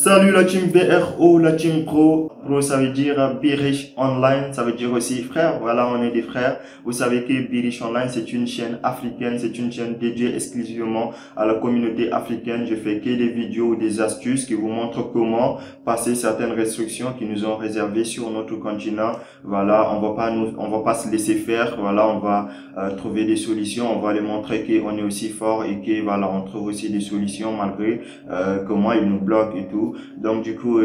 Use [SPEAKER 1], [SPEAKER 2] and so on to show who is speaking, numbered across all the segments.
[SPEAKER 1] Salut la team BRO, la team Pro. Pro, ça veut dire Be Rich Online, ça veut dire aussi frère. Voilà, on est des frères. Vous savez que Be Rich Online, c'est une chaîne africaine, c'est une chaîne dédiée exclusivement à la communauté africaine. Je fais que des vidéos ou des astuces qui vous montrent comment passer certaines restrictions qui nous ont réservées sur notre continent. Voilà, on va pas se laisser faire. Voilà, on va trouver des solutions. On va les montrer qu'on est aussi fort et que voilà, on trouve aussi des solutions malgré comment ils nous bloquent et tout. Donc du coup,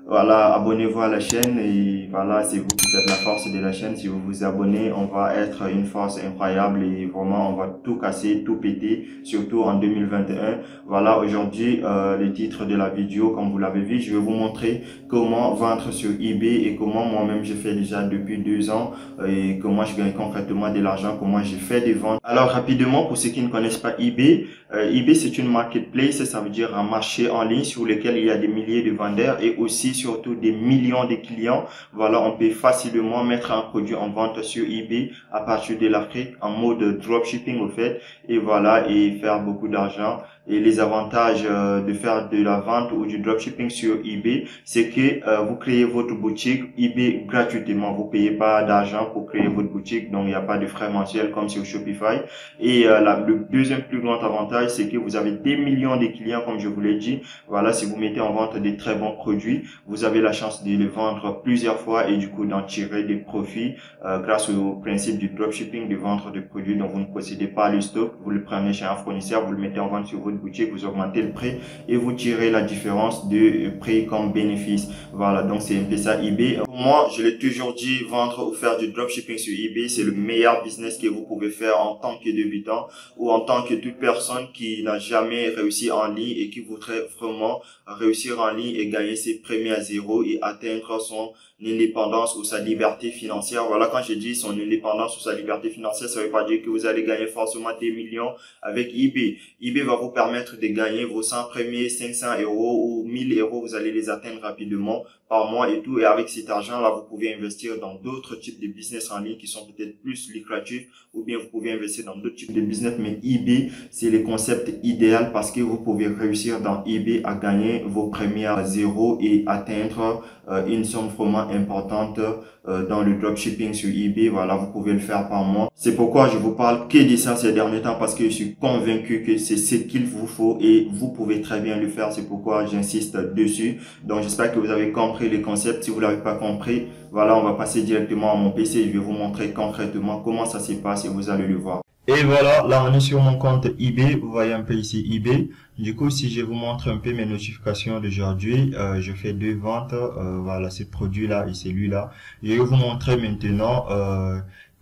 [SPEAKER 1] voilà, abonnez-vous à la chaîne et voilà, c'est vous qui faites la force de la chaîne. Si vous vous abonnez, on va être une force incroyable et vraiment, on va tout casser, tout péter, surtout en 2021. Voilà, aujourd'hui, le titre de la vidéo, comme vous l'avez vu, je vais vous montrer comment vendre sur eBay et comment moi-même je fais déjà depuis 2 ans et comment je gagne concrètement de l'argent, comment je fais des ventes. Alors rapidement, pour ceux qui ne connaissent pas eBay, eBay c'est une marketplace, ça veut dire un marché en ligne sur lequel il y a des milliers de vendeurs et aussi surtout des millions de clients. Voilà, on peut facilement mettre un produit en vente sur eBay à partir de l'Afrique en mode dropshipping au fait et voilà et faire beaucoup d'argent. Et les avantages de faire de la vente ou du dropshipping sur eBay, c'est que vous créez votre boutique eBay gratuitement. Vous payez pas d'argent pour créer votre boutique, donc il n'y a pas de frais mensuels comme sur Shopify. Et le deuxième plus grand avantage, c'est que vous avez des millions de clients, comme je vous l'ai dit. Voilà, si vous mettez en vente des très bons produits, vous avez la chance de les vendre plusieurs fois et du coup d'en tirer des profits grâce au principe du dropshipping, de vendre des produits dont vous ne possédez pas le stock. Vous le prenez chez un fournisseur, vous le mettez en vente sur votre boutique, vous augmentez le prix et vous tirez la différence de prix comme bénéfice. Voilà, donc c'est un peu ça eBay. Pour moi, je l'ai toujours dit, vendre ou faire du dropshipping sur eBay, c'est le meilleur business que vous pouvez faire en tant que débutant ou en tant que toute personne qui n'a jamais réussi en ligne et qui voudrait vraiment réussir en ligne et gagner ses premiers à zéro et atteindre son indépendance ou sa liberté financière. Voilà, quand je dis son indépendance ou sa liberté financière, ça veut pas dire que vous allez gagner forcément des millions avec eBay. eBay va vous permettre de gagner vos 100 premiers 500 euros ou 1000 euros, vous allez les atteindre rapidement par mois et tout. Et avec cet argent-là, vous pouvez investir dans d'autres types de business en ligne qui sont peut-être plus lucratifs ou bien vous pouvez investir dans d'autres types de business. Mais eBay, c'est le concept idéal parce que vous pouvez réussir dans eBay à gagner vos premiers à zéro et atteindre une somme vraiment importante dans le dropshipping sur eBay. Voilà, vous pouvez le faire par mois. C'est pourquoi je vous parle que de ça ces derniers temps parce que je suis convaincu que c'est ce qu'il vous faut et vous pouvez très bien le faire. C'est pourquoi j'insiste dessus. Donc, j'espère que vous avez compris les concepts. Si vous l'avez pas compris, voilà, on va passer directement à mon PC. Je vais vous montrer concrètement comment ça se passe et vous allez le voir. Et voilà, là on est sur mon compte eBay, vous voyez un peu ici eBay. Du coup, si je vous montre un peu mes notifications d'aujourd'hui, je fais 2 ventes, voilà, ce produit-là et celui-là. Je vais vous montrer maintenant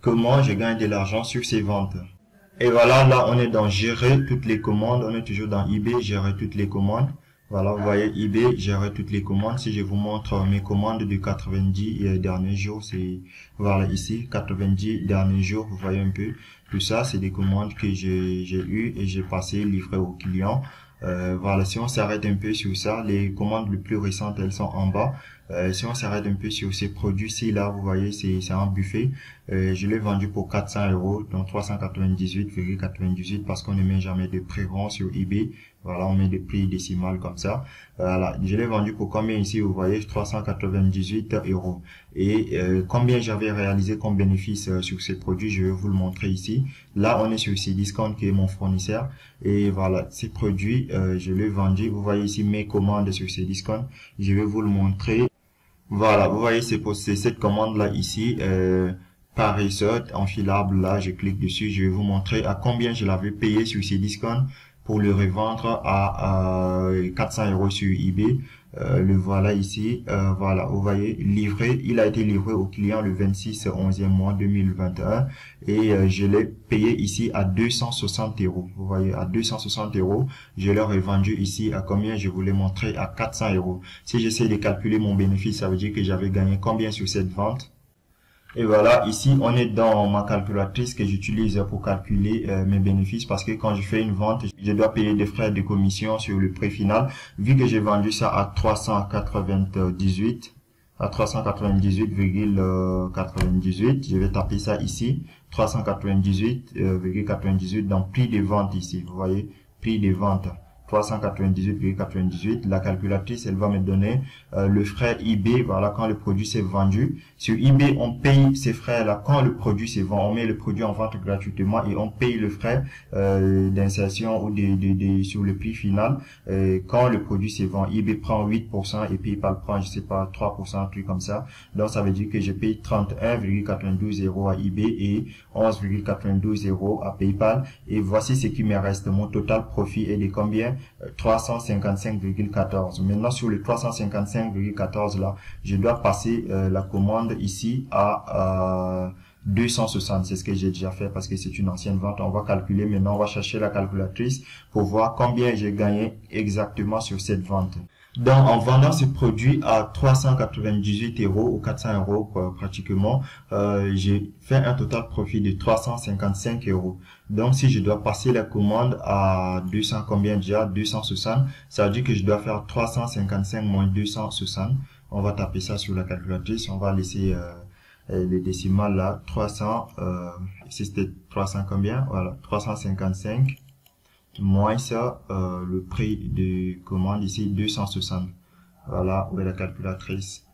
[SPEAKER 1] comment je gagne de l'argent sur ces ventes. Et voilà, là on est dans gérer toutes les commandes, on est toujours dans eBay, gérer toutes les commandes. Voilà, vous voyez eBay, gérer toutes les commandes. Si je vous montre mes commandes de 90 derniers jours, c'est voilà ici, 90 derniers jours, vous voyez un peu. Tout ça, c'est des commandes que j'ai eues et j'ai passé livré aux clients. Voilà, si on s'arrête un peu sur ça, les commandes les plus récentes, elles sont en bas. Si on s'arrête un peu sur ces produits-ci, là, vous voyez, c'est un buffet. Je l'ai vendu pour 400 euros, donc 398,98 parce qu'on ne met jamais de prix rond sur eBay. Voilà, on met des prix décimales comme ça. Voilà, je l'ai vendu pour combien ici? Vous voyez, 398 euros. Et combien j'avais réalisé comme bénéfice sur ces produits, je vais vous le montrer ici. Là, on est sur Cdiscount qui est mon fournisseur. Et voilà, ces produits, je l'ai vendu. Vous voyez ici mes commandes sur Cdiscount. Je vais vous le montrer. Voilà, vous voyez, c'est cette commande-là ici. Pareil, enfilable, là, je clique dessus. Je vais vous montrer à combien je l'avais payé sur Cdiscount pour le revendre à 400 euros sur eBay. Le voilà ici, voilà, vous voyez, livré, il a été livré au client le 26 11e mois 2021 et je l'ai payé ici à 260 euros. Vous voyez, à 260 euros, je l'ai revendu ici à combien? Je vous l'ai montré à 400 euros. Si j'essaie de calculer mon bénéfice, ça veut dire que j'avais gagné combien sur cette vente? Et voilà, ici, on est dans ma calculatrice que j'utilise pour calculer mes bénéfices parce que quand je fais une vente, je dois payer des frais de commission sur le prix final. Vu que j'ai vendu ça à 398, à 398,98, je vais taper ça ici, 398,98 dans prix de vente ici. Vous voyez, prix de vente. 398,98. La calculatrice, elle va me donner le frais eBay, voilà, quand le produit s'est vendu. Sur eBay, on paye ces frais-là quand le produit s'est vendu. On met le produit en vente gratuitement et on paye le frais d'insertion ou sur le prix final quand le produit s'est vendu. eBay prend 8% et PayPal prend, je sais pas, 3%, un truc comme ça. Donc, ça veut dire que je paye 31,92 € à eBay et 11,92 € à PayPal. Et voici ce qui me reste. Mon total profit est de combien? 355,14. Maintenant, sur le 355,14 là, je dois passer la commande ici à 260. C'est ce que j'ai déjà fait parce que c'est une ancienne vente. On va calculer maintenant, on va chercher la calculatrice pour voir combien j'ai gagné exactement sur cette vente. Donc, en vendant ce produit à 398 € ou 400 € pratiquement, j'ai fait un total profit de 355 €. Donc, si je dois passer la commande à 200, combien déjà? 260. Ça veut dire que je dois faire 355 moins 260. On va taper ça sur la calculatrice. On va laisser les décimales là. 300, ici c'était 300 combien? Voilà, 355. Moins ça, le prix de commande ici, 260. Voilà, où est la calculatrice?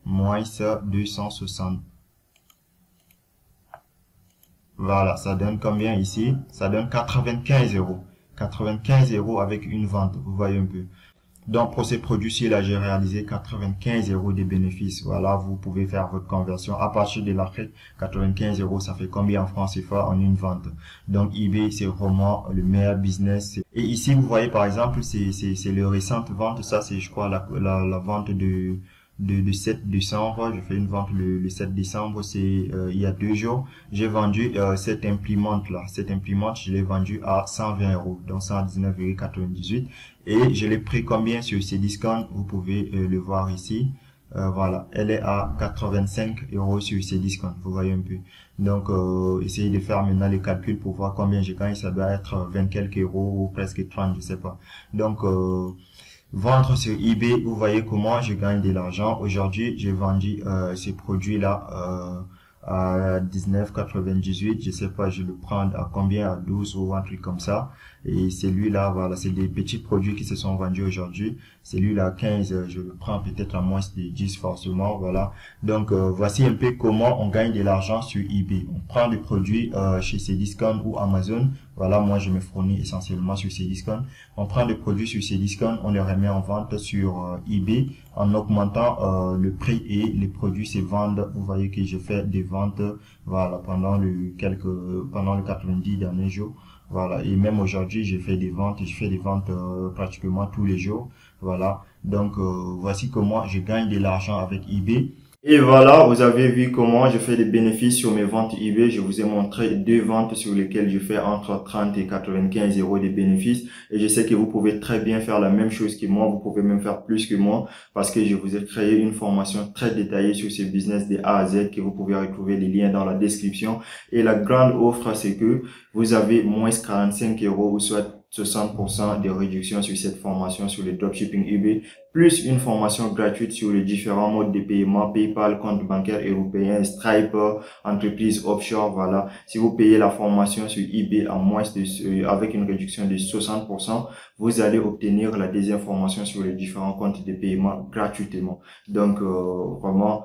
[SPEAKER 1] Moins ça, 260. Voilà, ça donne combien ici? Ça donne 95 €. 95 € avec une vente, vous voyez un peu. Donc, pour ces produits-ci, là, j'ai réalisé 95 € de bénéfices. Voilà, vous pouvez faire votre conversion. À partir de l'Afrique, 95 €, ça fait combien en francs CFA en une vente? Donc, eBay, c'est vraiment le meilleur business. Et ici, vous voyez, par exemple, c'est le récente vente. Ça, c'est, je crois, la vente de 7 décembre. Je fais une vente le 7 décembre, c'est il y a 2 jours. J'ai vendu cette imprimante là. Cette imprimante, je l'ai vendue à 120 €, donc 119,98. Et je l'ai pris combien sur Cdiscount? Vous pouvez le voir ici. Voilà, elle est à 85 € sur Cdiscount. Vous voyez un peu. Donc, essayez de faire maintenant les calculs pour voir combien je gagne. Ça doit être 20 quelques euros ou presque 30, je sais pas. Donc, vendre sur eBay, vous voyez comment je gagne de l'argent. Aujourd'hui, j'ai vendu ces produits-là à 19,98. Je sais pas, je le prends à combien, à 12 ou un truc comme ça. Et celui-là, voilà, c'est des petits produits qui se sont vendus aujourd'hui. Celui-là, 15, je le prends peut-être à moins de 10 forcément, voilà. Donc, voici un peu comment on gagne de l'argent sur eBay. On prend des produits chez Cdiscount ou Amazon. Voilà, moi, je me fournis essentiellement sur Cdiscount. On prend des produits sur Cdiscount, on les remet en vente sur eBay en augmentant le prix et les produits se vendent. Vous voyez que je fais des ventes, voilà, pendant les 90 derniers jours. Voilà, et même aujourd'hui, je fais des ventes pratiquement tous les jours. Voilà, donc voici comment je gagne de l'argent avec eBay. Et voilà, vous avez vu comment je fais des bénéfices sur mes ventes eBay. Je vous ai montré 2 ventes sur lesquelles je fais entre 30 et 95 € de bénéfices. Et je sais que vous pouvez très bien faire la même chose que moi. Vous pouvez même faire plus que moi parce que je vous ai créé une formation très détaillée sur ce business de A à Z que vous pouvez retrouver les liens dans la description. Et la grande offre, c'est que vous avez moins 45 € ou soit 60% de réduction sur cette formation sur le dropshipping eBay, plus une formation gratuite sur les différents modes de paiement, PayPal, compte bancaire européen, Stripe, entreprise offshore, voilà. Si vous payez la formation sur eBay à moins avec une réduction de 60%, vous allez obtenir la deuxième formation sur les différents comptes de paiement gratuitement. Donc, vraiment,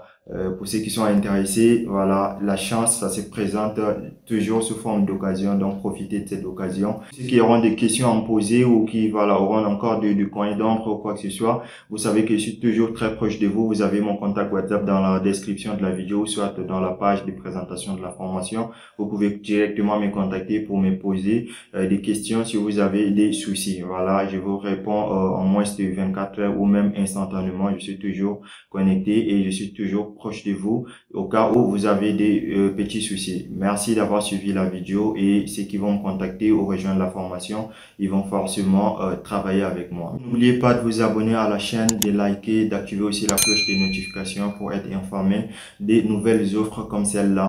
[SPEAKER 1] pour ceux qui sont intéressés, voilà, la chance, ça se présente toujours sous forme d'occasion, donc profitez de cette occasion. Ceux qui auront des questions à me poser ou qui, voilà, auront encore de coins d'ombre ou quoi que ce soit, vous savez que je suis toujours très proche de vous. Vous avez mon contact WhatsApp dans la description de la vidéo, soit dans la page de présentation de la formation. Vous pouvez directement me contacter pour me poser des questions si vous avez des soucis. Voilà, je vous réponds en moins de 24 heures ou même instantanément. Je suis toujours connecté et je suis toujours proche de vous au cas où vous avez des petits soucis. Merci d'avoir suivi la vidéo et ceux qui vont me contacter ou rejoindre la formation, ils vont forcément travailler avec moi. N'oubliez pas de vous abonner à la chaîne, de liker, d'activer aussi la cloche de notification pour être informé des nouvelles offres comme celle-là.